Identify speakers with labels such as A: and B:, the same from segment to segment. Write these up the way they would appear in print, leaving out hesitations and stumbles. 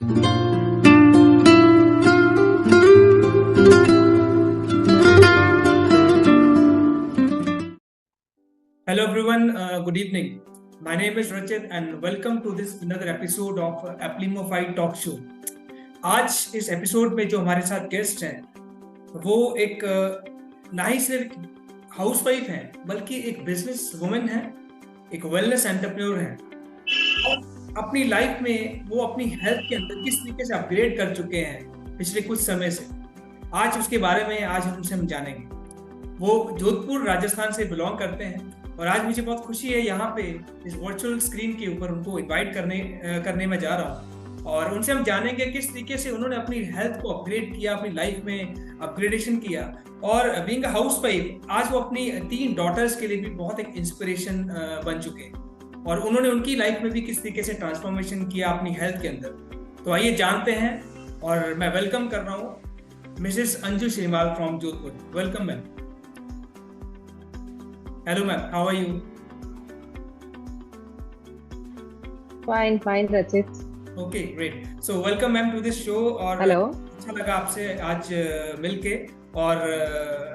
A: Hello everyone, good evening. My name is Rachit and welcome to this another episode of Applimofy Talk Show. आज इस episode में जो हमारे साथ guest हैं वो एक ना ही सिर्फ हाउसवाइफ हैं बल्कि एक बिजनेस वुमेन है, एक वेलनेस एंटरप्रेन्योर है और अपनी लाइफ में वो अपनी हेल्थ के अंदर किस तरीके से अपग्रेड कर चुके हैं पिछले कुछ समय से। आज उसके बारे में आज हम जानेंगे। वो जोधपुर राजस्थान से बिलोंग करते हैं और आज मुझे बहुत खुशी है यहाँ पे इस वर्चुअल स्क्रीन के ऊपर उनको इनवाइट करने में जा रहा हूँ और उनसे हम जानेंगे किस तरीके से उन्होंने अपनी हेल्थ को अपग्रेड किया, अपनी लाइफ में अपग्रेडेशन किया और बीइंग अ हाउसवाइफ आज वो अपनी 3 डॉटर्स के लिए भी बहुत एक इंस्पिरेशन बन चुके हैं और उन्होंने उनकी लाइफ में भी किस तरीके से ट्रांसफॉर्मेशन किया अपनी हेल्थ के अंदर। तो आइए जानते हैं और मैं वेलकम कर रहा हूँ Mrs Anju Shrimal from Jodhpur. Welcome ma'am. Hello ma'am, how are you?
B: Fine, Rachit.
A: Okay, great. So welcome ma'am to this show और
B: Hello.
A: अच्छा लगा आपसे आज मिलके और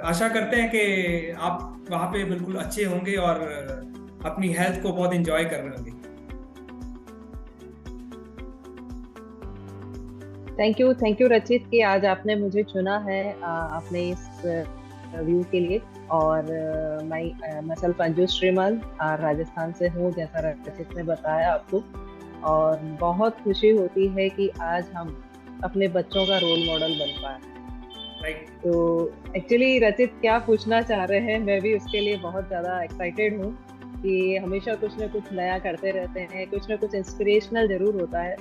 A: आशा करते हैं कि आप वहाँ पे बिल्कुल अच्छे होंगे और अपनी हेल्थ को बहुत एंजॉय कर रहे होंगे।
B: थैंक यू रचित कि आज आपने मुझे चुना है अपने इस व्यू के लिए। और मैं सेल्फ अंजू श्रीमाल राजस्थान से हूँ, जैसा रचित ने बताया आपको। और बहुत खुशी होती है कि आज हम अपने बच्चों का रोल मॉडल बन पाए। तो एक्चुअली रचित क्या पूछना चाह रहे हैं, मैं भी उसके लिए बहुत ज़्यादा एक्साइटेड हूँ कि हमेशा कुछ ना कुछ नया करते रहते हैं, कुछ ना कुछ इंस्पिरेशनल जरूर होता है।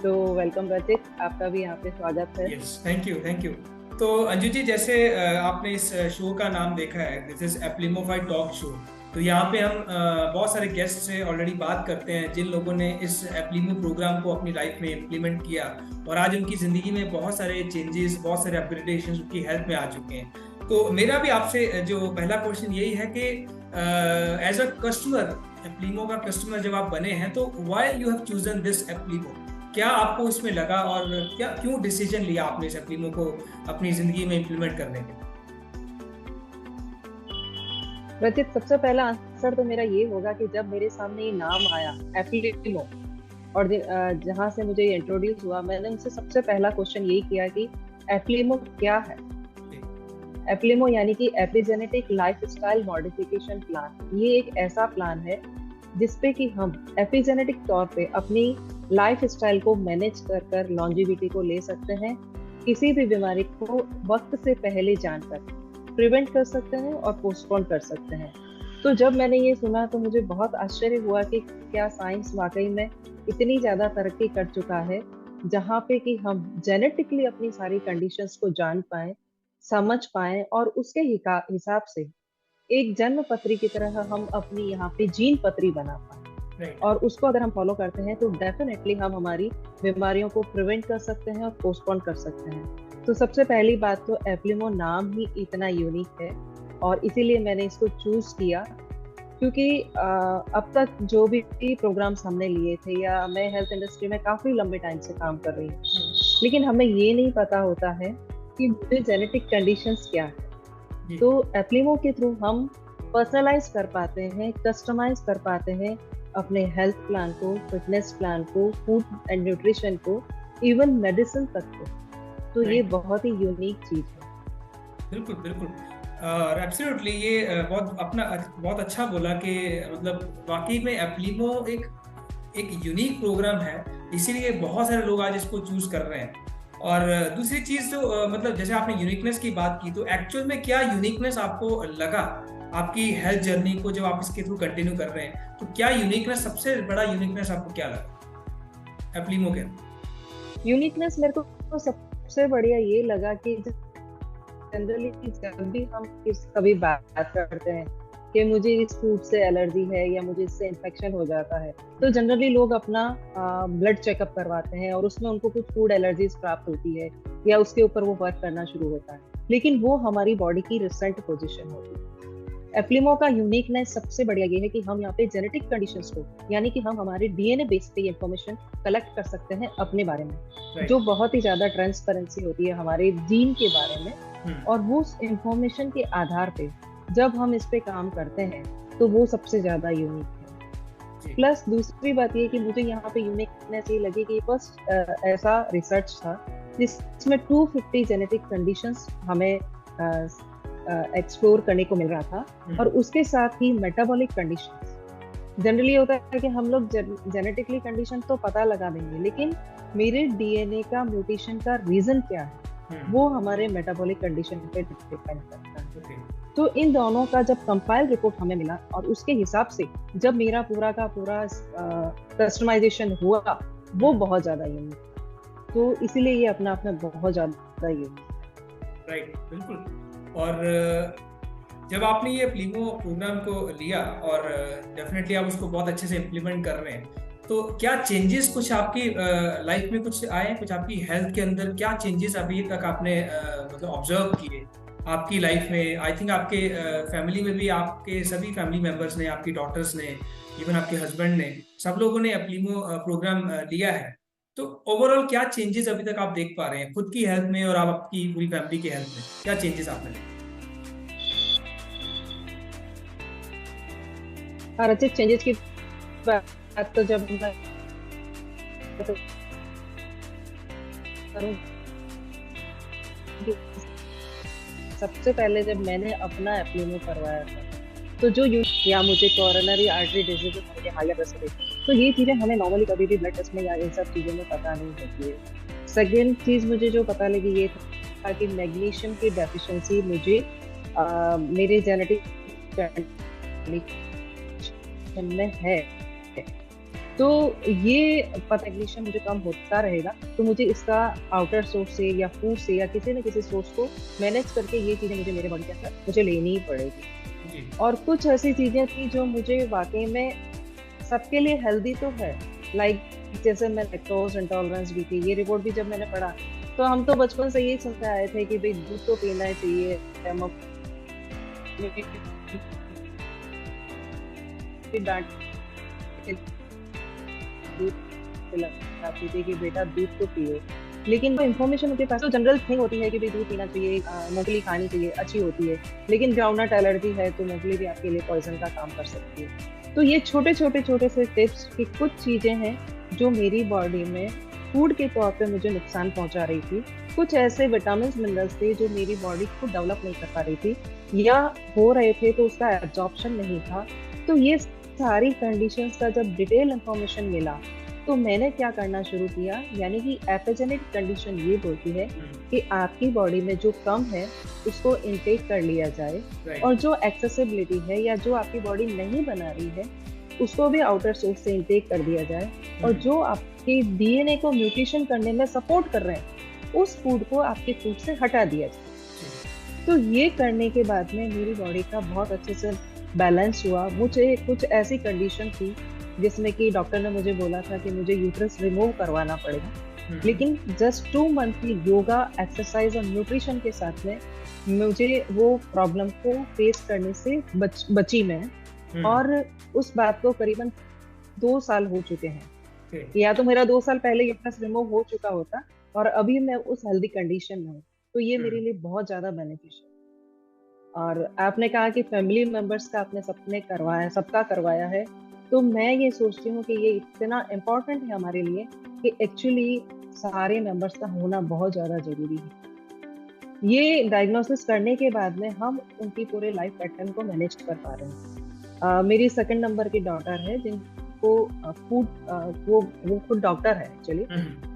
B: तो वेलकम रचित, आपका भी यहाँ पे स्वागत है।
A: Thank you. तो अंजू जी, जैसे आपने इस शो का नाम देखा है, दिस इज एप्लिमोफाई टॉक शो। तो यहाँ पे हम बहुत सारे गेस्ट से ऑलरेडी बात करते हैं जिन लोगों ने इस एप्लिमो प्रोग्राम को अपनी लाइफ में इम्प्लीमेंट किया और आज उनकी ज़िंदगी में बहुत सारे चेंजेस, बहुत सारे अपग्रेडेशन उनकी हेल्थ में आ चुके हैं। तो मेरा भी आपसे जो पहला क्वेश्चन यही है कि एज अ कस्टमर, एप्लिमो का कस्टमर जब आप बने हैं तो why you have chosen this एप्लिमो? क्या आपको इसमें लगा और क्यों डिसीजन लिया आपने इस एप्लिमो को अपनी जिंदगी में इम्प्लीमेंट करने के?
B: रचित, सबसे पहला आंसर तो मेरा ये होगा कि जब मेरे सामने ये नाम आया एप्लिमो और जहाँ से मुझे ये इंट्रोड्यूस हुआ, मैंने उनसे सबसे पहला क्वेश्चन यही किया कि एप्लिमो क्या है। एप्लिमो यानी कि एपिजेनेटिक लाइफस्टाइल मॉडिफिकेशन प्लान। ये एक ऐसा प्लान है जिसपे कि हम एपिजेनेटिक तौर पे अपनी लाइफस्टाइल को मैनेज कर लॉन्जिविटी को ले सकते हैं, किसी भी बीमारी को वक्त से पहले जानकर प्रिवेंट कर सकते हैं और पोस्टपोन कर सकते हैं। तो जब मैंने ये सुना तो मुझे बहुत आश्चर्य हुआ कि क्या साइंस वाकई में इतनी ज़्यादा तरक्की कर चुका है जहाँ पे कि हम जेनेटिकली अपनी सारी कंडीशंस को जान पाएं, समझ पाएं और उसके हिसाब से एक जन्म पत्री की तरह हम अपनी यहाँ पे जीन पत्री बना पाए। और उसको अगर हम फॉलो करते हैं तो डेफिनेटली हम हमारी बीमारियों को प्रिवेंट कर सकते हैं और पोस्टपोन कर सकते हैं। तो सबसे पहली बात तो एप्लिमो नाम ही इतना यूनिक है और इसीलिए मैंने इसको चूज किया, क्योंकि अब तक जो भी प्रोग्राम्स हमने लिए थे, या मैं हेल्थ इंडस्ट्री में काफ़ी लंबे टाइम से काम कर रही हूँ, लेकिन हमें ये नहीं पता होता है कि मुझे जेनेटिक कंडीशंस क्या है। तो एप्लिमो के थ्रू हम पर्सनलाइज कर पाते हैं, कस्टमाइज कर पाते हैं अपने हेल्थ प्लान को, फिटनेस प्लान को, फूड एंड न्यूट्रिशन को, इवन मेडिसिन तक को। तो ये बहुत ही यूनिक चीज है।
A: बिल्कुल और एब्सोल्युटली ये बहुत अच्छा बोला कि मतलब वाकई में एप्लिमो एक यूनिक प्रोग्राम है, इसीलिए बहुत सारे लोग आज इसको चूज कर रहे हैं। और दूसरी चीज जो मतलब जैसे आपने यूनिकनेस की बात की, तो एक्चुअल में क्या यूनिकनेस आपको लगा आपकी हेल्थ जर्नी को जब आप इसके थ्रू कंटिन्यू कर रहे हैं? तो क्या यूनिकनेस, सबसे बड़ा यूनिकनेस आपको क्या लगा एप्लिमो के?
B: यूनिकनेस मेरे को सबसे बढ़िया ये लगा कि जनरली जब भी हम कभी बात करते हैं कि मुझे इस फूड से एलर्जी है या मुझे इससे इन्फेक्शन हो जाता है, तो जनरली लोग अपना ब्लड चेकअप करवाते हैं और उसमें उनको कुछ फूड एलर्जीज प्राप्त होती है या उसके ऊपर वो वर्क करना शुरू होता है, लेकिन वो हमारी बॉडी की रिसेंट पोजीशन होती है। एप्लिमो का यूनिकनेस सबसे बढ़िया ये है कि हम यहाँ पे जेनेटिक कंडीशंस को, यानी कि हम हमारे डीएनए बेस पे इंफॉर्मेशन कलेक्ट कर सकते हैं अपने बारे में, जो बहुत ही ज्यादा ट्रांसपेरेंसी होती है हमारे जीन के बारे में। और वो इंफॉर्मेशन के आधार पे जब हम इस पे काम करते हैं तो वो सबसे ज्यादा यूनिक है। प्लस दूसरी बात ये कि मुझे यहाँ पे यूनिकनेस ये लगी कि फर्स्ट ऐसा रिसर्च था जिसमें 250 जेनेटिक कंडीशंस हमें एक्सप्लोर करने को मिल रहा था, और उसके साथ ही मेटाबॉलिक कंडीशंस। जनरली होता है कि हम लोग जेनेटिकली कंडीशन तो पता लगा देंगे, लेकिन मेरे डीएनए का म्यूटेशन का रीजन क्या है वो हमारे मेटाबॉलिक कंडीशन पे डिपेंड करता है। तो इन दोनों का जब कंपाइल रिपोर्ट हमें मिला और उसके हिसाब से जब मेरा पूरा का पूरा कस्टमाइजेशन हुआ, वो बहुत ज्यादा यूनिक, तो इसीलिए ये अपना आप में बहुत ज्यादा यूनिक।
A: राइट, बिल्कुल। और जब आपने ये एप्लिमो प्रोग्राम को लिया और डेफिनेटली आप उसको बहुत अच्छे से इम्प्लीमेंट कर रहे हैं, तो क्या चेंजेस कुछ आपकी लाइफ में कुछ आए, कुछ आपकी हेल्थ के अंदर क्या चेंजेस अभी तक आपने मतलब ऑब्जर्व किए आपकी लाइफ में? आई थिंक आपके फैमिली में भी आपके सभी फैमिली मेंबर्स ने, आपकी डॉटर्स ने, इवन आपके हस्बैंड ने, सब लोगों ने एप्लिमो प्रोग्राम लिया है। तो ओवरऑल क्या चेंजेस अभी तक आप देख पा रहे हैं खुद की हेल्थ में और आप आपकी पूरी फैमिली की हेल्थ में? क्या चेंजेस आपने देखे?
B: रचित, चेंजेस की बात तो जब मैं सबसे पहले जब मैंने अपना एप्लिमो करवाया था, तो जो या मुझे कोरोनरी आर्टरी डिजीज, मुझे हायर रिस्क थी, तो ये चीजें हमें नॉर्मली कभी भी ब्लड टेस्ट में या इन सब चीजों में पता नहीं होती है। सेकेंड चीज मुझे जो पता लगी ये था कि मैग्नीशियम की डेफिशिएंसी मुझे मेरे जेनेटिक में है, तो ये मैग्नीशियम मुझे कम होता रहेगा, तो मुझे इसका आउटर सोर्स से या फूड से या किसी न किसी सोर्स को मैनेज करके ये चीजें मुझे मेरे बॉडी के अंदर मुझे लेनी ही पड़ेगी। और कुछ ऐसी चीजें थी जो मुझे वाकई में सबके लिए हेल्दी तो है, लाइक जैसे मैं लैक्टोज इंटॉलरेंस भी थी। ये रिपोर्ट भी जब मैंने पढ़ा तो हम तो बचपन से यही सुनते आए थे कि भाई दूध तो पीना ही चाहिए, दूध पिलाती थी कि बेटा दूध तो पियो, लेकिन वो इन्फॉर्मेशन उनके पास तो जनरल थिंग होती है कि भाई दूध पीना चाहिए, मूंगफली खानी चाहिए, अच्छी होती है, लेकिन ग्राउंडनट एलर्जी है तो मूंगफली भी आपके लिए पॉइजन का काम कर सकती है। तो ये छोटे से टिप्स की कुछ चीजें हैं जो मेरी बॉडी में फूड के तौर पे मुझे नुकसान पहुंचा रही थी। कुछ ऐसे विटामिन मिनरल्स थे जो मेरी बॉडी को डेवलप नहीं कर पा रही थी या हो रहे थे तो उसका एब्जॉर्प्शन नहीं था। तो ये सारी कंडीशंस का जब डिटेल इंफॉर्मेशन मिला तो मैंने क्या करना शुरू किया, यानी कि एपिजेनेटिक कंडीशन ये बोलती है कि आपकी बॉडी में जो कम है उसको इनटेक कर लिया जाए, और जो एक्सेसिबिलिटी है या जो आपकी बॉडी नहीं बना रही है उसको भी आउटर सोर्स से इनटेक कर दिया जाए, और जो आपके डीएनए को म्यूटेशन करने में सपोर्ट कर रहे हैं उस फूड को आपके फूड से हटा दिया जाए। तो ये करने के बाद में मेरी बॉडी का बहुत अच्छे से बैलेंस हुआ। मुझे कुछ ऐसी कंडीशन थी जिसमें कि डॉक्टर ने मुझे बोला था कि मुझे यूट्रस रिमूव करवाना पड़ेगा, लेकिन जस्ट 2 मंथ की योगा, एक्सरसाइज और न्यूट्रिशन के साथ में मुझे वो प्रॉब्लम को फेस करने से बची मैं, और उस बात को करीबन 2 साल हो चुके हैं। या तो मेरा 2 साल पहले यूट्रस रिमूव हो चुका होता और अभी मैं उस हेल्दी कंडीशन में हूँ, तो ये मेरे लिए बहुत ज्यादा बेनिफिशियल। और आपने कहा कि फैमिली मेंबर्स का आपने सबका करवाया है, तो मैं ये सोचती हूँ कि ये इतना इम्पोर्टेंट है हमारे लिए कि एक्चुअली सारे मेंबर्स का होना बहुत ज़्यादा ज़रूरी है। ये डायग्नोसिस करने के बाद में हम उनकी पूरे लाइफ पैटर्न को मैनेज कर पा रहे हैं। मेरी 2nd नंबर की डॉटर है जिनको वो खुद डॉक्टर है एक्चुअली,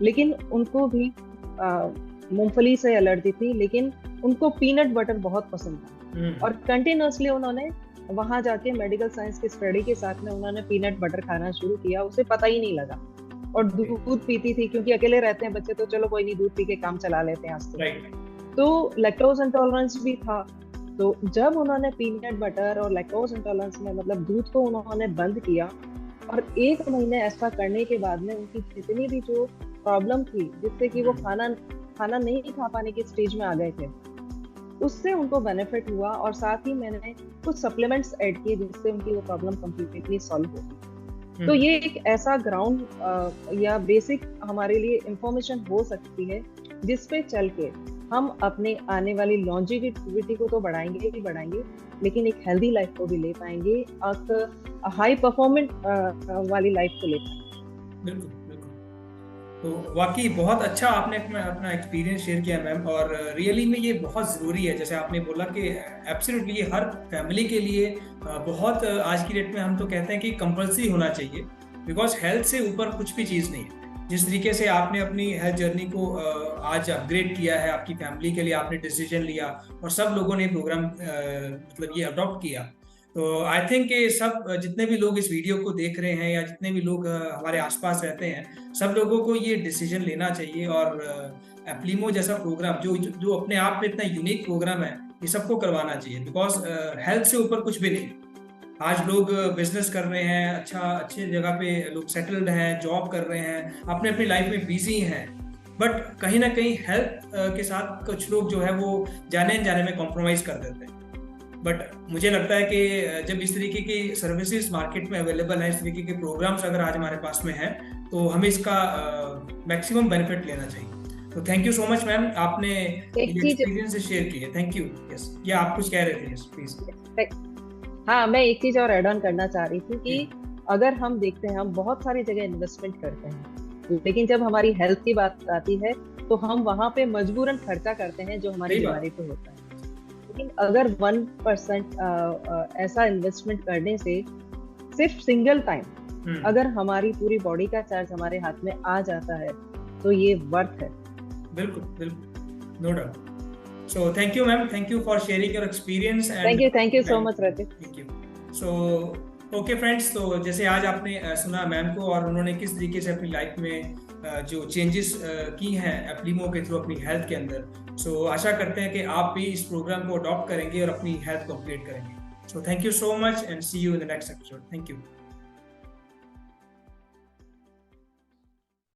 B: लेकिन उनको भी मूंगफली से एलर्जी थी, लेकिन उनको पीनट बटर बहुत पसंद था, और कंटिन्यूसली उन्होंने वहां जाके मेडिकल साइंस की स्टडी के साथ में उन्होंने पीनट बटर खाना शुरू किया। उसे पता ही नहीं लगा, और दूध पीती थी क्योंकि अकेले रहते हैं बच्चे, तो चलो कोई नहीं, दूध पी के काम चला लेते हैं आज तो लैक्टोज इंटॉलरेंस भी था। तो जब उन्होंने पीनट बटर और लैक्टोज इंटॉलरेंस में मतलब दूध को उन्होंने बंद किया, और 1 महीने ऐसा करने के बाद में उनकी जितनी भी जो प्रॉब्लम थी जिससे कि वो खाना नहीं खा पाने की स्टेज में आ गए थे, उससे उनको बेनिफिट हुआ, और साथ ही मैंने कुछ सप्लीमेंट्स ऐड किए जिससे उनकी वो प्रॉब्लम कंप्लीटली सॉल्व हो गई। तो ये एक ऐसा ग्राउंड या बेसिक हमारे लिए इंफॉर्मेशन हो सकती है जिसपे चल के हम अपने आने वाली लॉन्जेविटी को तो बढ़ाएंगे ही बढ़ाएंगे, लेकिन एक हेल्दी लाइफ को भी ले पाएंगे, एक हाई परफॉर्मेंट वाली लाइफ को ले पाएंगे।
A: बिल्कुल बिल्कुल। तो वाकई बहुत अच्छा आपने अपना एक्सपीरियंस शेयर किया मैम, और रियली में ये बहुत ज़रूरी है। जैसे आपने बोला कि एब्सोल्युटली ये हर फैमिली के लिए बहुत आज की डेट में हम तो कहते हैं कि कंपल्सरी होना चाहिए, बिकॉज हेल्थ से ऊपर कुछ भी चीज़ नहीं है। जिस तरीके से आपने अपनी हेल्थ जर्नी को आज अपग्रेड किया है, आपकी फैमिली के लिए आपने डिसीजन लिया और सब लोगों ने प्रोग्राम मतलब ये अडॉप्ट किया, तो आई थिंक ये सब जितने भी लोग इस वीडियो को देख रहे हैं या जितने भी लोग हमारे आसपास रहते हैं, सब लोगों को ये डिसीजन लेना चाहिए। और एप्लीमो जैसा प्रोग्राम जो अपने आप में इतना यूनिक प्रोग्राम है, ये सबको करवाना चाहिए, बिकॉज हेल्थ से ऊपर कुछ भी नहीं। आज लोग बिजनेस कर रहे हैं, अच्छे जगह पे लोग सेटल्ड हैं, जॉब कर रहे हैं, अपने अपनी लाइफ में बिजी हैं, बट कहीं ना कहीं हेल्थ के साथ कुछ लोग जो है वो जाने में कॉम्प्रोमाइज कर देते हैं। बट मुझे लगता है कि जब इस तरीके की सर्विसेज मार्केट में अवेलेबल है, इस तरीके के प्रोग्राम्स अगर आज हमारे पास में है, तो हमें इसका मैक्सिमम बेनिफिट लेना चाहिए। तो thank you so much ma'am, आपने एक्सपीरियंस शेयर किए। Thank you. यस, या आप कुछ कह रहे थे? Yes please.
B: हाँ, मैं एक चीज और ऐड ऑन करना चाह रही थी कि अगर हम देखते हैं, हम बहुत सारी जगह इन्वेस्टमेंट करते हैं, लेकिन जब हमारी हेल्थ की बात आती है तो हम वहां पे मजबूरन खर्चा करते हैं जो हमारी बीमारी पे होता है। लेकिन अगर 1% ऐसा इन्वेस्टमेंट करने से सिर्फ सिंगल टाइम अगर हमारी पूरी बॉडी का चार्ज हमारे हाथ में आ जाता है तो ये वर्थ है।
A: बिल्कुल बिल्कुल, no doubt. So thank you ma'am, thank you for sharing your experience and
B: thank you so much Rajiv।
A: Thank you। So okay friends, तो जैसे आज आपने सुना मैम को और उन्होंने किस तरीके से अपनी लाइफ में जो चेंजेस की हैं एप्लीमो के थ्रू अपनी हेल्थ के अंदर, सो आशा करते हैं कि आप भी इस प्रोग्राम को अडॉप्ट करेंगे और अपनी हेल्थ को अपग्रेड करेंगे। So thank you so much and see you in the next episode. Thank you.